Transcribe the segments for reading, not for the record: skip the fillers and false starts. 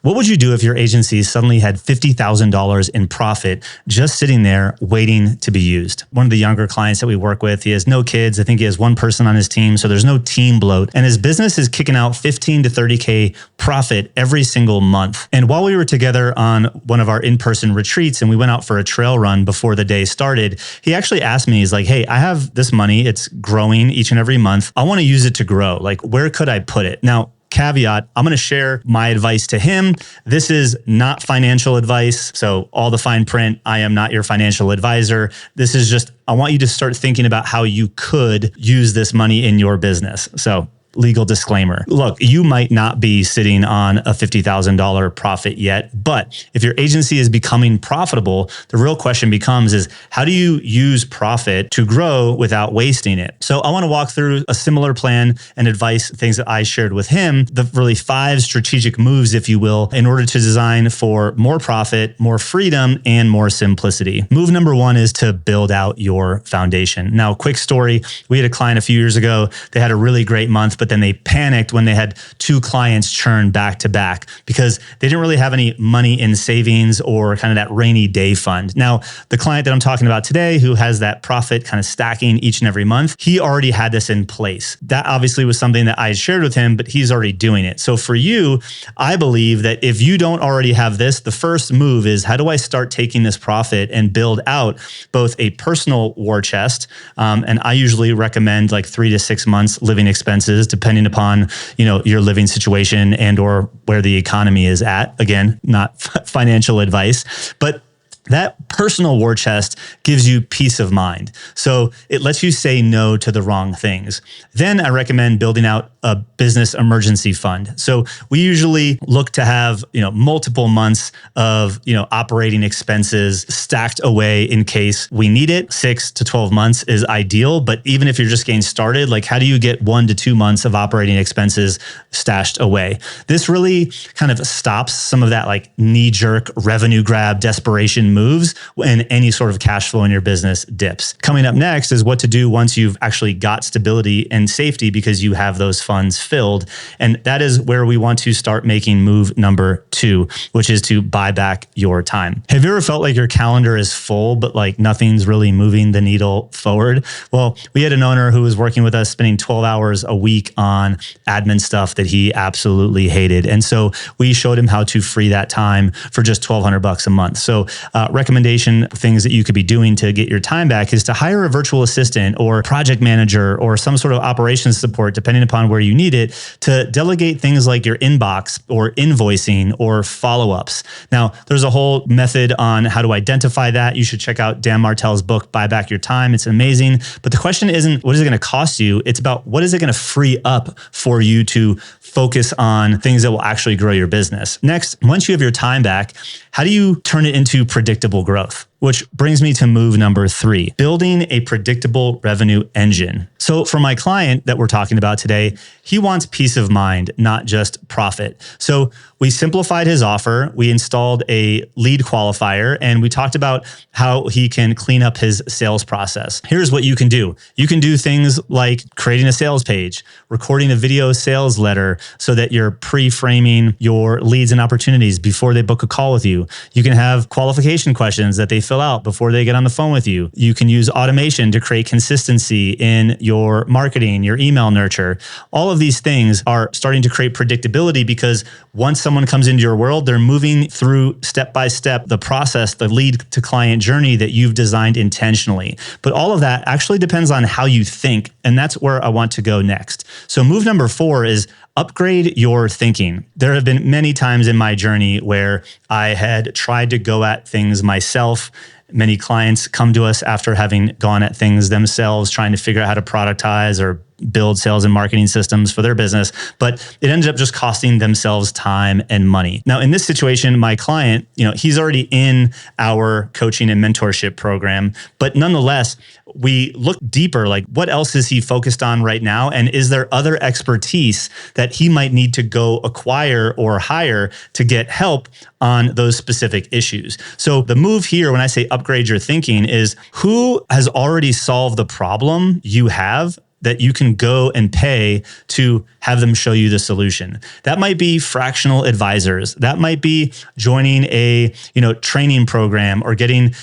What would you do if your agency suddenly had $50,000 in profit just sitting there waiting to be used? One of the younger clients that we work with, he has no kids. I think he has one person on his team, so there's no team bloat. And his business is kicking out 15 to 30K profit every single month. And while we were together on one of our in-person retreats and we went out for a trail run before the day started, he actually asked me, he's like, hey, I have this money. It's growing each and every month. I want to use it to grow. Like, where could I put it? Now, caveat, I'm going to share my advice to him. This is not financial advice. So all the fine print, I am not your financial advisor. This is just, I want you to start thinking about how you could use this money in your business. So legal disclaimer. Look, you might not be sitting on a $50,000 profit yet, but if your agency is becoming profitable, the real question becomes is how do you use profit to grow without wasting it? So I want to walk through a similar plan and advice, things that I shared with him, the really 5 strategic moves, if you will, in order to design for more profit, more freedom, and more simplicity. Move number 1 is to build out your foundation. Now, quick story. We had a client a few years ago. They had a really great month, but then they panicked when they had 2 clients churn back to back because they didn't really have any money in savings or kind of that rainy day fund. Now, the client that I'm talking about today, who has that profit kind of stacking each and every month, he already had this in place. That obviously was something that I shared with him, but he's already doing it. So for you, I believe that if you don't already have this, the first move is how do I start taking this profit and build out both a personal war chest, and I usually recommend like 3 to 6 months living expenses, depending upon, your living situation and or where the economy is at. Again, not financial advice, but that personal war chest gives you peace of mind. So it lets you say no to the wrong things. Then I recommend building out a business emergency fund. So we usually look to have, multiple months of, operating expenses stacked away in case we need it. 6 to 12 months is ideal. But even if you're just getting started, like how do you get 1 to 2 months of operating expenses stashed away? This really kind of stops some of that like knee-jerk revenue grab desperation moves when any sort of cash flow in your business dips. Coming up next is what to do once you've actually got stability and safety because you have those funds filled. And that is where we want to start making move number 2, which is to buy back your time. Have you ever felt like your calendar is full, but like nothing's really moving the needle forward? Well, we had an owner who was working with us spending 12 hours a week on admin stuff that he absolutely hated. And so we showed him how to free that time for just $1,200 a month. So recommendation, things that you could be doing to get your time back is to hire a virtual assistant or project manager or some sort of operations support, depending upon where you need it, to delegate things like your inbox or invoicing or follow-ups. Now, there's a whole method on how to identify that. You should check out Dan Martell's book, Buy Back Your Time. It's amazing. But the question isn't what is it going to cost you? It's about what is it going to free up for you to focus on things that will actually grow your business. Next, once you have your time back, how do you turn it into predictable growth? Which brings me to move number 3, building a predictable revenue engine. So for my client that we're talking about today, he wants peace of mind, not just profit. So we simplified his offer. We installed a lead qualifier and we talked about how he can clean up his sales process. Here's what you can do. You can do things like creating a sales page, recording a video sales letter so that you're pre-framing your leads and opportunities before they book a call with you. You can have qualification questions that they fill out before they get on the phone with you. You can use automation to create consistency in your marketing, your email nurture. All of these things are starting to create predictability because once someone comes into your world, they're moving through step by step the process, the lead to client journey that you've designed intentionally. But all of that actually depends on how you think. And that's where I want to go next. So move number 4 is upgrade your thinking. There have been many times in my journey where I had tried to go at things myself. Many clients come to us after having gone at things themselves, trying to figure out how to productize or build sales and marketing systems for their business, but it ended up just costing themselves time and money. Now, in this situation, my client, he's already in our coaching and mentorship program, but nonetheless, we look deeper, like what else is he focused on right now? And is there other expertise that he might need to go acquire or hire to get help on those specific issues? So the move here, when I say upgrade your thinking, is who has already solved the problem you have that you can go and pay to have them show you the solution. That might be fractional advisors. That might be joining a, training program, or getting,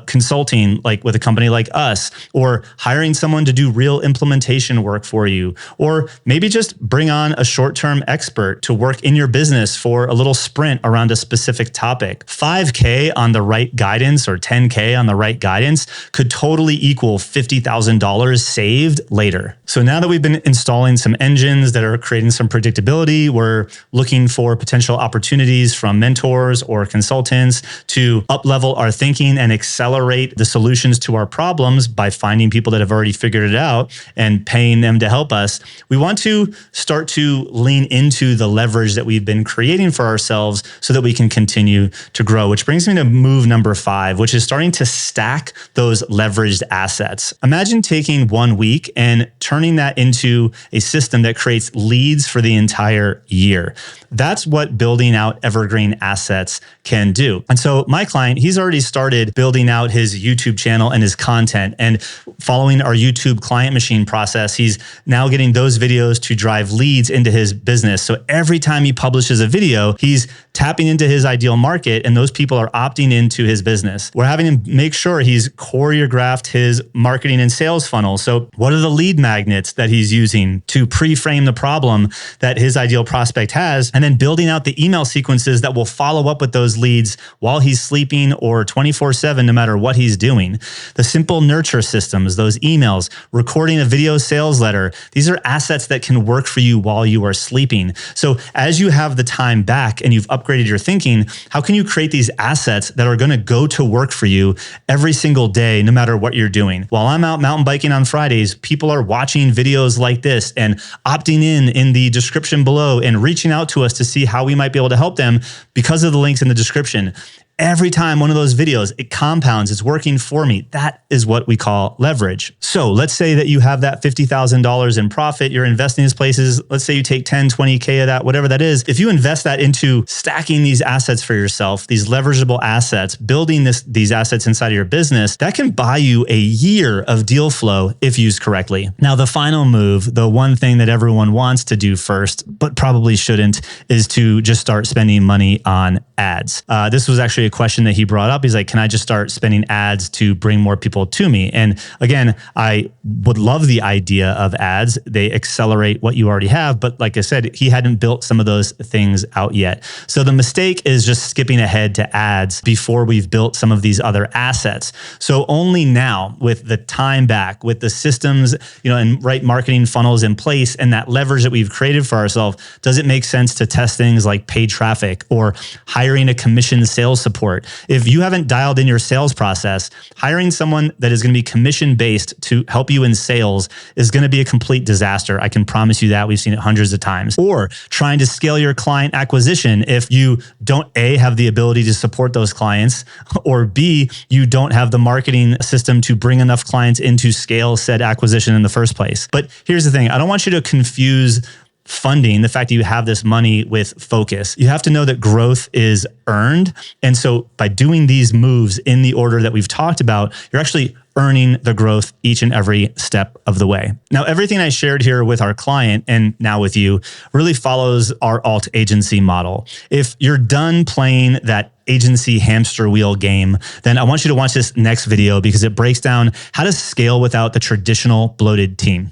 consulting like with a company like us, or hiring someone to do real implementation work for you, or maybe just bring on a short-term expert to work in your business for a little sprint around a specific topic. 5K on the right guidance or 10K on the right guidance could totally equal $50,000 saved later. So now that we've been installing some engines that are creating some predictability, we're looking for potential opportunities from mentors or consultants to up-level our thinking and accelerate the solutions to our problems by finding people that have already figured it out and paying them to help us. We want to start to lean into the leverage that we've been creating for ourselves so that we can continue to grow, which brings me to move number 5, which is starting to stack those leveraged assets. Imagine taking 1 week and turning that into a system that creates leads for the entire year. That's what building out evergreen assets can do. And so my client, he's already started building out his YouTube channel and his content, and following our YouTube client machine process, he's now getting those videos to drive leads into his business. So every time he publishes a video, he's tapping into his ideal market, and those people are opting into his business. We're having him make sure he's choreographed his marketing and sales funnel. So what are the lead magnets that he's using to pre-frame the problem that his ideal prospect has, and then building out the email sequences that will follow up with those leads while he's sleeping or 24/7, no matter what he's doing. The simple nurture systems, those emails, recording a video sales letter, these are assets that can work for you while you are sleeping. So as you have the time back and you've upgraded your thinking, how can you create these assets that are going to go to work for you every single day, no matter what you're doing? While I'm out mountain biking on Fridays, people are watching videos like this and opting in the description below and reaching out to us to see how we might be able to help them because of the links in the description. Every time one of those videos, it compounds, it's working for me. That is what we call leverage. So let's say that you have that $50,000 in profit, you're investing in these places. Let's say you take 10, 20K of that, whatever that is. If you invest that into stacking these assets for yourself, these leverageable assets, building these assets inside of your business, that can buy you a year of deal flow if used correctly. Now, the final move, the one thing that everyone wants to do first, but probably shouldn't, is to just start spending money on ads. This was actually a question that he brought up. He's like, can I just start spending ads to bring more people to me? And again, I would love the idea of ads. They accelerate what you already have. But like I said, he hadn't built some of those things out yet. So the mistake is just skipping ahead to ads before we've built some of these other assets. So only now, with the time back, with the systems, and right marketing funnels in place and that leverage that we've created for ourselves, does it make sense to test things like paid traffic or hiring a commission sales support? If you haven't dialed in your sales process, hiring someone that is going to be commission-based to help you in sales is going to be a complete disaster. I can promise you that. We've seen it hundreds of times. Or trying to scale your client acquisition if you don't, A, have the ability to support those clients, or B, you don't have the marketing system to bring enough clients in to scale said acquisition in the first place. But here's the thing. I don't want you to confuse funding, the fact that you have this money, with focus. You have to know that growth is earned. And so by doing these moves in the order that we've talked about, you're actually earning the growth each and every step of the way. Now, everything I shared here with our client and now with you really follows our alt agency model. If you're done playing that agency hamster wheel game, then I want you to watch this next video because it breaks down how to scale without the traditional bloated team.